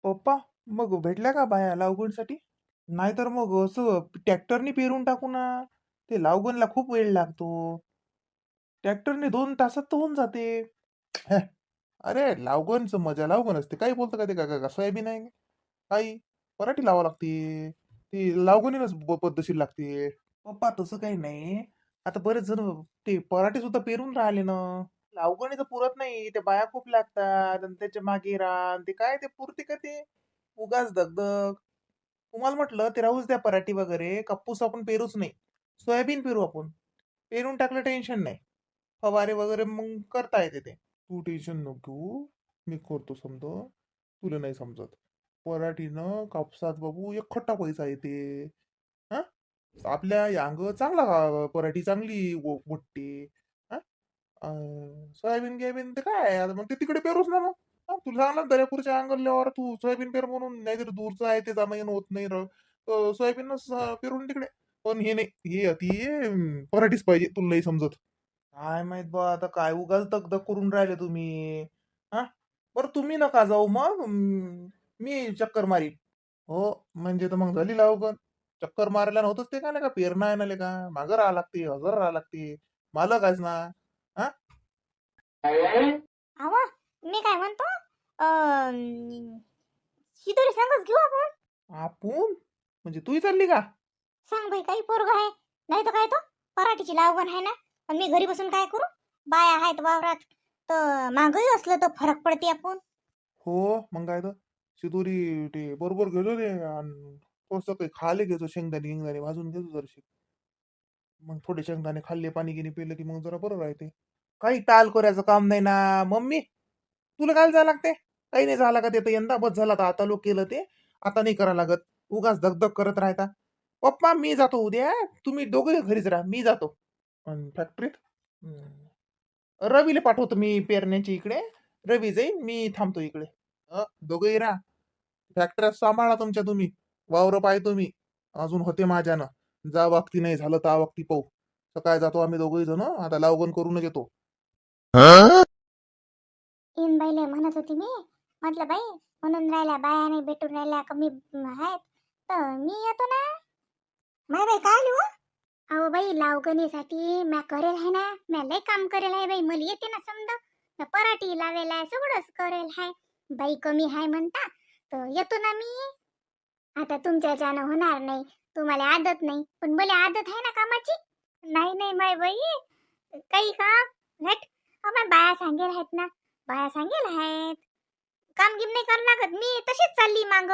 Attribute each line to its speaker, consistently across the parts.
Speaker 1: पप्पा, मग भेटल्या का बाया लावगणसाठी? नाहीतर मग असं ट्रॅक्टरनी पेरून टाकू ना. ते लावगणला खूप वेळ लागतो. ट्रॅक्टरने 2 तासात तर होऊन जाते. हॅ, अरे लावगणचं मजा लावगण असते. काही बोलतं का ते का सोयाबीन आहे? काही पराठी लावावं लागते. ती लावगणीनच पद्धतशीर लागते. पप्पा तसं काही नाही. आता बरेच जण ते पराठे सुद्धा पेरून राहिले ना. लावगणीचं पुरत नाही. ते बाया खूप लागतात आणि त्याच्या मागे रान ते काय ते पुरते का ते? उगाच दगदग. तुम्हाला म्हटलं ते राहूच द्या पराठी वगैरे. कापूस आपण पेरूच नाही. सोयाबीन पेरू आपण. पेरून टाकलं टेन्शन नाही. फवारे वगैरे मग करता येते ते. तू टेन्शन नको घेऊ. मी करतो समजा. तुला नाही समजत. पराठीनं कापसात बाबू एक खट्टा पैसा येते. हा, आपल्या यांग चांगला पराठी चांगली वाटते. हा, सोयाबीन गियाबीन ते काय आता मग ते तिकडे पेरूच ना मग. हा, तुला सांगला दर्यापूरच्या अंगल्यावर तू सोयाबीन पेर म्हणून नाहीतर दूरचं आहे ते जाणं येणं होत नाही सोयाबीनच पेरून तिकडे. पण हे नाही हे अति पराठीच पाहिजे तुला नाही समजत. काय माहित बा आता काय उगाच दगदग करून राहिले तुम्ही. हा, बरं तुम्ही नका जाऊ मग मी चक्कर मारीन. हो, म्हणजे तर मग झाली लावगण. चक्कर मारायला नव्हतंच ते का नाही का पेरणं आहे ना का मागं राहा लागते हजर राहा लागते. मालक आहेस ना. हा,
Speaker 2: अहो, मी काय म्हणतो, शिदोरी संगच घेऊ आपण.
Speaker 1: आपण म्हणजे तूही चालली का?
Speaker 2: सांग बाई, काही पोरग आहे नाही तर काय तो. पराठीची लावण आहे ना. पण मी घरी बसून काय करू? बाया आहेत वावरात. तर मागही असलं तर फरक पडते आपण.
Speaker 1: हो, मग काय तर शिदोरी ते बरोबर घेतो ते आणि थोडस काही खाले घेतो शेंगदाणे गिंगदाणे भाजून घेतो जरशी. मग थोडे शेंगदाणे खाल्ले पाणी गिनी पिलं की मग जरा बरं राहते. काही टाल करायचं काम नाही ना. मम्मी, तुला काय जायला लागते? काही नाही झाला का ते तर यंदा बस झाला तर आता लोक केलं ते. आता नाही करा लागत. उगाच धगधग करत राहता. पप्पा मी जातो उद्या. तुम्ही दोघे घरीच राहा मी जातो. फॅक्टरीत रवीला पाठवतो मी पेरण्याची इकडे. रवी जाईन मी थांबतो इकडे. दोघेही राहा. फॅक्टऱ्या सांभाळा तुमच्या तुम्ही. वावर पाय तुम्ही. अजून होते माझ्यानं. जा वागती नाही झालं तर वागती पाहू. सकाळी जातो आम्ही दोघही जण आता लावगण करूनच येतो.
Speaker 2: इन बाईले म्हणत होती मी. म्हटलं बाई, म्हणून राहिल्या बाया नाही भेटून राहिल्या कमी आहेत, तर मी येतो ना. माय बाई काय लिहू. अहो बाई, लावगणीसाठी म्या करेल आहे ना. म्या लय काम करेल आहे बाई, मला येते ना समजा. म्या पराठी लावेल आहे, सगळंच करेल आहे. बाई कमी आहे म्हणता तर येतो ना मी. आता तुमच्या ज्यानं होणार नाही. तुम्हाला आदत नाही, पण मला आदत आहे ना कामाची. नाही नाही माय बाई, काही काम हट. अहो, बाया सांगेल आहेत ना. बाया सांगेल आहेत. काम गिम नाही करावं लागत, मी तशीच चालली माग.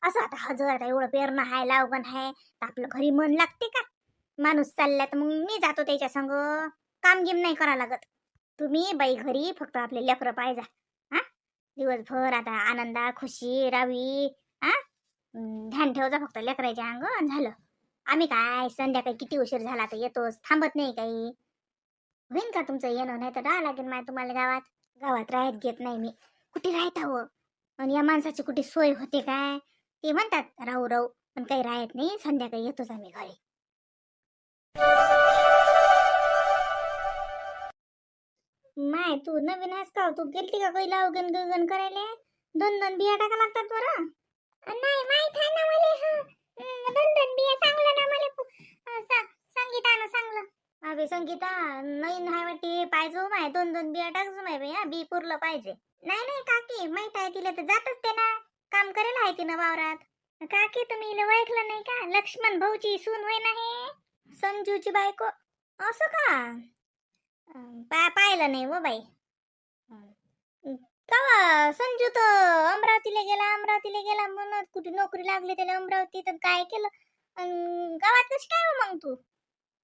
Speaker 2: असं आता हजर आता एवढं पेरणं आहे लावगण आहे तर आपलं घरी मन लागते का? माणूस चालला तर मग मी जातो त्याच्या संग. काम गिम नाही करा लागत. तुम्ही बाई घरी फक्त आपले लेकरं पाहिजा. हा, दिवसभर आता आनंदा खुशी राहावी. हा, ध्यान ठेवजा फक्त लेकराच्या अंग आणि झालं. आम्ही काय संध्याकाळी किती उशीर झाला तर येतोच, थांबत नाही काही. होईन का तुमचं येणं? नाही तर राहा लागेल माय तुम्हाला गावात. गावात राहत घेत नाही मी. कुठे राहत हवं? आणि या माणसाची कुठे सोय होते काय? ते म्हणतात राहू राहू, पण काही राहत नाही. संध्याकाळी येतोच आम्ही घरी. माय तू नवीन आहेस का? तू गेलती का काही लावगण गगन करायला? दोन दोन बिया टाका लागतात बरं. नाही माहित आहे ना मला. दोन दोन बिया सांगलं ना मला. संगीतानं सांगलं. अबे संगीता, नवीन आहे वाटते. पाहिजे माय दोन दोन बिया टाकजो माय बाई. बी पुरलं पाहिजे. नाही नाही काकी, माहित आहे तिला तर जातच ते ना. काम करेल आहे तिनं वावरात. काकी तुम्ही हिला ओळखलं नाही का? लक्ष्मण भाऊची सून होय ना हे, संजूची बायको. असं का? पाहिलं नाही हो बाई. का संजू तर अमरावतीला गेला म्हणत कुठे नोकरी लागली त्याला अमरावतीत. तर काय केलं गावात कशी काय हो मग तू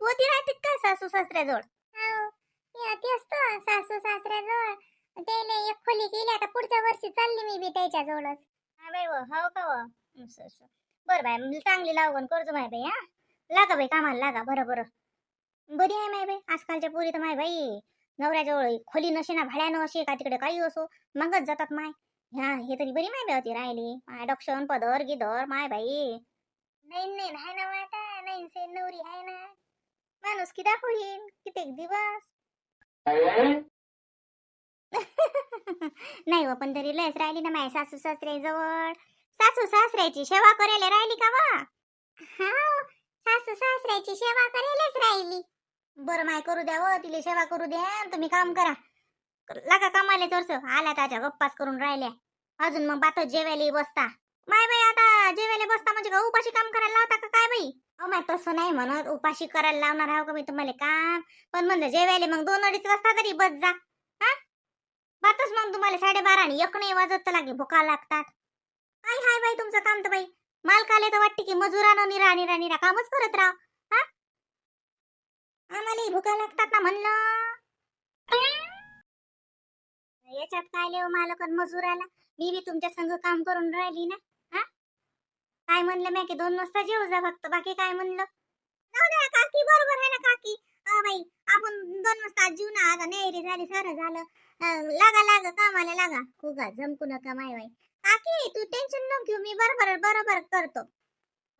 Speaker 2: होती राहते का सासू सासऱ्याजवळ? हो, मी होती असतो सासू सासऱ्याजवळ. त्याने एक खोली केली, आता पुढच्या वर्षी चालली मी बी त्याच्याजवळच. हा बाई हो का व. बरं बाय, मी चांगली लावण करतो माय बाई. हा, लागा बाई कामाला लागा. बरं बरं, बरी आहे माय बाई. आजकालच्या पोरी तर माय बाई नवऱ्याजवळ खोली नसे ना भाड्यानं असे का तिकडे काही असो मागत जातात माय. ह्या हे तरी बरी माय बाई होती राहिली. माय डक्षण पदर गिदर माय बाई. नाही नाही आहे ना मग आता नाही से नवरी आहे ना. माणूस की दाखवीन कित्येक दिवस. नाही हो, पण तरी लयच राहिली ना माझ्या सासू सासरे जवळ. सासू सासऱ्याची सेवा करायला राहिली का वा? हा, सासू सासऱ्याची सेवा करायलाच राहिली. बरं माय करू द्या व, तिला सेवा करू द्या, तुम्ही काम करा. लागा कामाले चोरस आला त्याच्या गप्पाच करून राहिल्या. अजून मग बात जेवायला बसता. माय बाई आता जेवायला बसता म्हणजे का उपाशी काम करायला लावता का काय बाई? अहो माय तसं नाही म्हणत, उपाशी करायला लावणार आहो का मी तुम्हाला काम? पण म्हणलं जेवायला मग 2-2:30 वाजता तरी बस जा. हा, बातच मग तुम्हाला 12:30 आणि 1 नाही वाजत तर लागे भुका लागतात. काय हाय बाई तुमचं काम तर बाई? मालकाले तर वाटते की मजुरानं निरा निरा निरा कामच करत राह. हा, आम्हाला भुका लागतात ना म्हणलं. याच्यात काय लेव मालक आणि मजुराला? मी बी तुमच्या संग काम करून राहिली ना. हा, काय म्हणलं मी की 2 वाजता जेव जा फक्त, बाकी काय म्हणलं? जाऊ द्या काकी, बरोबर आहे ना काकी. बाई आपण 2 वाजता जीव ना, आता नेहरी झाली सारं झालं. लागा लागा कामाला लागा, उगा जमकू नका माय बाई. काकी तू टेन्शन नको घेऊ, मी बरोबर बरोबर करतो.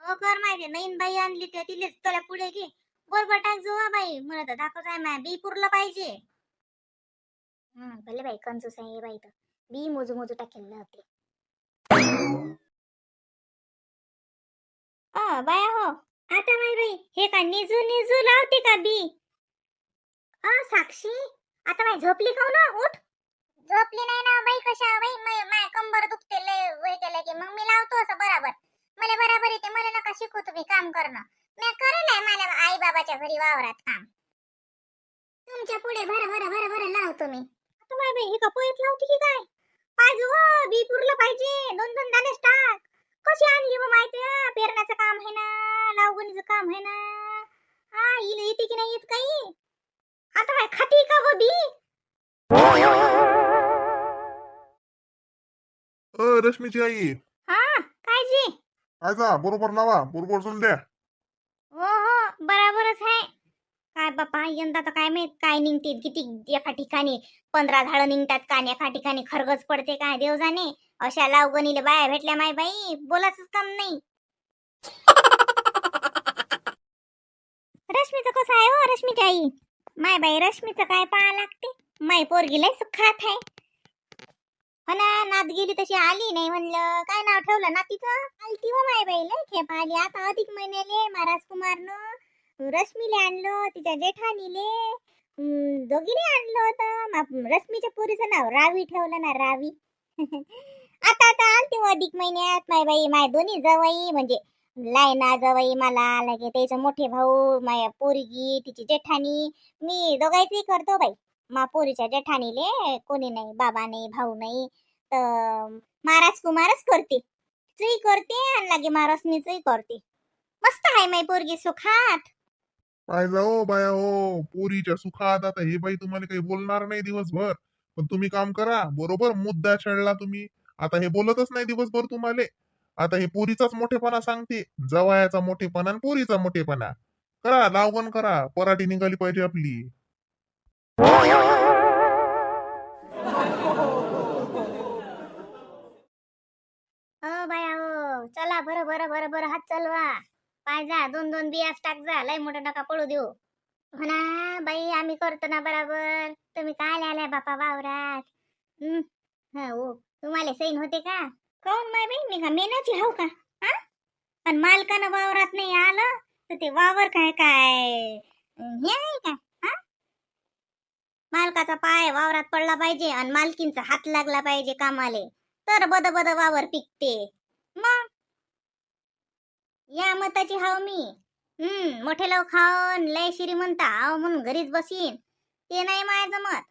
Speaker 2: हो कर माहिती, नवीन बाई आणली ते तिलेच तुला पुढे घे. बरोबर टाक जो बाई, मला तर दाखवत आहे माय बी पुरलं पाहिजे. भले बाई कंजूस आहे बाई, तर बी मोजू मोजू टाकेल होते. बाया हो, आता माय बाई हे का निजू निजू लावते का बी? साक्षी, आता माय झोपली का ना? उठ. झोपली नाही ना बाई, कशा बाई माय कंबर दुखते लय वय केलं की मग मी लावतो असं बरोबर. मला बरोबर येते, मला नका शिकू तुम्ही काम करणं. मी करेल आहे मला आई बाबाच्या घरी वावरात काम. तुमच्या पुढे भर भर भर भर लावतो मी. आता माय बाई हे का पोहेत लावते की काय? पाहिजे व, बी पुरलं पाहिजे, 2-2 दाणेच टाक. कशी आणली मग माहिती? पेरण्याचं काम आहे ना, लावगणीचं काम आहे ना. हा, हिला येते की नाही येत काही? आता काय खाती का व बी?
Speaker 1: रश्मीची आई,
Speaker 2: हा, काय जी?
Speaker 1: काय जा बरोबर लावा, बरोबर चालू द्या.
Speaker 2: हो हो, बराबरच आहे. काय बापा यंदा तर काय माहित काय निघते, किती एका ठिकाणी 15 झाडं निघतात का, एका ठिकाणी खरगच पडते काय देव जाणे. अशा लावगणीला बाया भेटल्या माय बाई, बोलाच काम नाही. रश्मीचं कसं आहे हो रश्मीची आई? माय बाई रश्मीचं काय पाहा लागते, माय पोरगी लय सुखात आहे. हो ना, नात गेली तशी आली नाही म्हणलं. काय नाव ठेवलं नातीचं? आलती हो माय बाई, लय खेप आली. आता अधिक महिन्याले महाराज कुमारनं रश्मीले आणलं, तिच्या जेठानीले दोघीने आणलं होतं. रश्मीच्या पोरीचं नाव रावी ठेवलं ना, रावी. आता आता आलती हो अधिक महिन्यात माय बाई, माय दोन्ही जवाई म्हणजे लायना जवाई मला, लगे त्याचे मोठे भाऊ, माया पोरगी, तिची जेठानी, मी दोघांचंही करतो बाई. मा पोरीच्या जेठानीले कोणी नाही, बाबा नाही, भाऊ नाही, तर महाराज कुमारच करते. चुई करते आणि लागे महाराष्ट्रीचंही करते. मस्त आहे माई पोरगी सुखात.
Speaker 1: काय जाओ बाया हो, पोरीच्या सुखात. आता हे बाई तुम्हाला काही बोलणार नाही दिवसभर, पण तुम्ही काम करा बरोबर. मुद्दा छेडला तुम्ही. आता हे बोलतच नाही दिवसभर तुम्हाला. आता हे पोरीचाच मोठेपणा सांगते, जवायाचा मोठेपणा आणि पोरीचा मोठेपणा. करा लावगण करा, पराठी निघाली पाहिजे आपली.
Speaker 2: बाया हो, चला बरं बरं बरं बरं हात चलवा. पाय जा, 2-2 बियास टाक जा, लय मोठा नका पडू देऊ. म्हणा बाई आम्ही करतो ना बराबर, तुम्ही काय आलाय बापा वावरात? हो, तुम्हाला सैन होते का? काऊन माय बाई, मी का मेनाची हाव का? हा, आणि मालकानं वावरात नाही आलं तर ते वावर काय काय हे आहे का? हा, मालकाचा पाय वावरात पडला पाहिजे आणि मालकींचा हात लागला पाहिजे कामाले, तर बद बद वावर पिकते. मग या मताची हाव मी. मोठे लोक खाऊन लय श्रीमंत हाव म्हणून घरीच बसीन, ते नाही माझ्या जमत.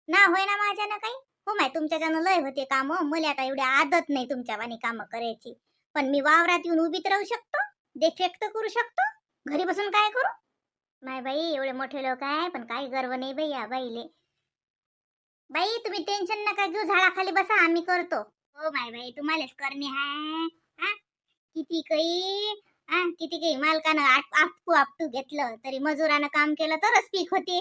Speaker 2: ना होय ना माझ्यानं काही. हो माय तुमच्याच्यानं लय होते काम, मला आता एवढी आदत नाही तुमच्या वाणी काम करायची. पण मी वावरात येऊन उभीत राहू शकतो, देखरेख करू शकतो. घरी बसून काय करू? माय बाई एवढे मोठे लोक आहे, पण काही गर्व नाही बाई या बाईले. बाई तुम्ही टेन्शन नका घेऊ, झाडाखाली बसा, आम्ही करतो. हो माय बाई तुम्हालाच करणे आहे. हा, किती काही किती काही मालकानं आपटू घेतलं तरी मजुरानं काम केलं तरच पीक होते.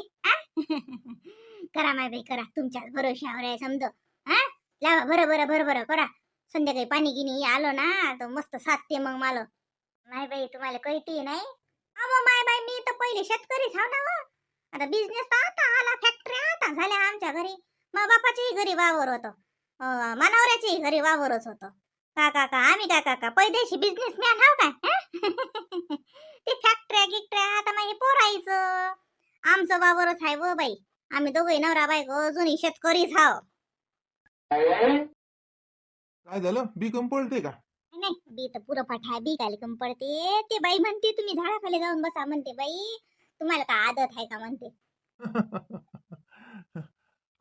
Speaker 2: करा माय बाई करा, तुमच्या भरोश्यावर आहे समज. हा, लावा बरं बरं बरं बरं करा. संध्याकाळी पाणी गिनी आलो ना तर मस्त साधते मग मला. माय बाई तुम्हाला कळते नाही? अहो माय बाई मी तर पहिले शेतकरीच हाव ना व. आता बिझनेस तर आता आला, फॅक्टरी आता झाल्या आमच्या घरी. मा बापाच्याही घरी वावर होतं, मानावऱ्याच्याही घरी वावरच होतं. का काका आम्ही काय काका पैदेशी बिझनेसमॅन हाव काय हं? ते फॅक्टऱ्या गिक्टऱ्या आता मग हे पोरायचं. आमचं वावरच आहे व बाई. आम्ही दोघे नवरा बायको जुनी शेतकरीच हाव.
Speaker 1: काय झालं बी कम पडते का?
Speaker 2: नाही बी तर पुरं पाठा बी काय कम पडते. ते बाई म्हणते तुम्ही झाडाखाली जाऊन बसा म्हणते बाई. तुम्हाला काय आदत आहे का म्हणते.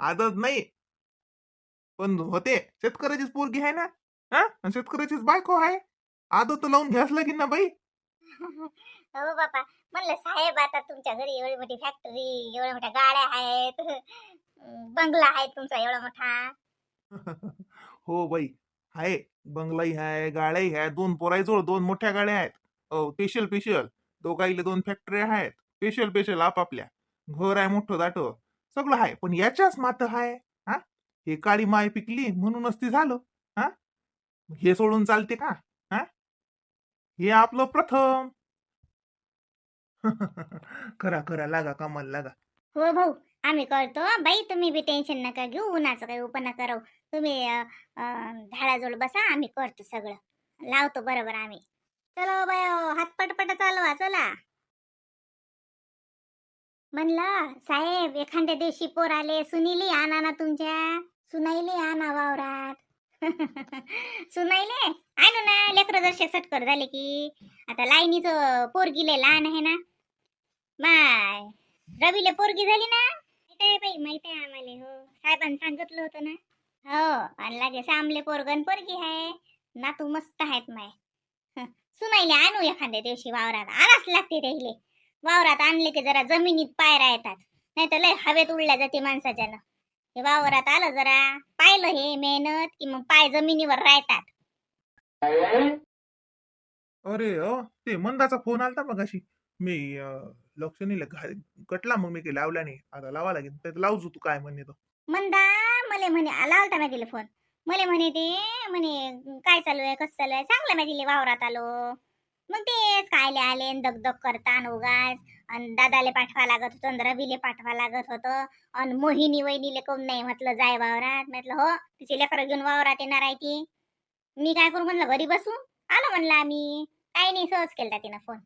Speaker 1: आदत नाही, पण होते शेतकऱ्याचीच पोरगी आहे ना. हा आणि शेतकऱ्याचीच बायको आहे. आदत तर लावून घ्यास लागेल ना बाई.
Speaker 2: हो बापा, म्हणलं साहेब आता तुमच्या घरी एवढी मोठी फॅक्टरी, एवढ्या मोठ्या गाड्या आहेत, बंगला आहे तुमचा एवढा मोठा.
Speaker 1: हो बाई, आहे. बंगलाही आहे, गाड्याही आहे. दोन पोराईजवळ दोन मोठ्या गाड्या आहेत. Special special. दोघाईले दोन फॅक्टरी आहेत. स्पेशल स्पेशल आपापल्या. घर आहे मोठं दाटं. सगळं आहे. पण याच्याच मात आहे. हा हे काळी माय पिकली म्हणूनच ती झालं. हा हे सोडून चालते का? हा हे आपलं प्रथम. करा करा लागा कामाला लागा.
Speaker 2: हो भाऊ, आम्ही करतो बाई. तुम्ही बी टेन्शन नका घेऊ, उन्हाचं काही उपना करू. तुम्ही झाडाजवळ बसा, आम्ही करतो सगळं. लावतो बरोबर आम्ही. चलो बाय, हात पटपट चालवा चला. म्हणलं साहेब एखाद्या दिवशी पोर आले, सुनीली आणा ना तुमच्या. सुनाईले आणा वावरात. सुनाईले आणू ना, लेकरं जर सटकर झाले की. आता लाईनीचं पोरगीले लहान आहे ना. माय रवीले पोरगी झाली ना. माहित आहे बाई, माहित आहे आम्हाला. हो साहेबांनी सांगितलं होतं ना. हो आणि लागे सामले पोरगण पोरगी आहे. नातू मस्त आहेत माय. सुनाईले आणू एखाद्या दिवशी वावरात. आणाच लागते त्याहिले. वावरात आणले की जरा जमिनीत पाय राहतात, नाही तर लय हवेत उडल्या जाते माणसाच्या. हे वावरात आलं जरा पाहिलं हे मेहनत की मग पाय जमिनीवर राहतात.
Speaker 1: अरे ते मंदाचा फोन आलता मग अशी. मी लक्ष नाही कटला, मग मी काही लावला नाही. आता लावा लागेल. तर लावजो तू काय म्हणणे तो.
Speaker 2: मंदा मले म्हणे आला होता मी तिला फोन. मले म्हणे ते म्हणे काय चालू आहे कसं चालू आहे सांगलं मी तिला वावरात आलो. मग तेच कायले आले अन दगदग करता उगाच. अन दादाले पाठवा लागत होतं अन रवीले पाठवा लागत होतं. अन मोहिनी वहिनीले कोण नाही म्हटलं जाय वावरात. म्हटलं हो तिचे लेकरं घेऊन वावरात येणार आहे ती. मी काय करू म्हणलं घरी बसू. आलो म्हणलं आम्ही. काही नाही सहज केलता तिनं फोन.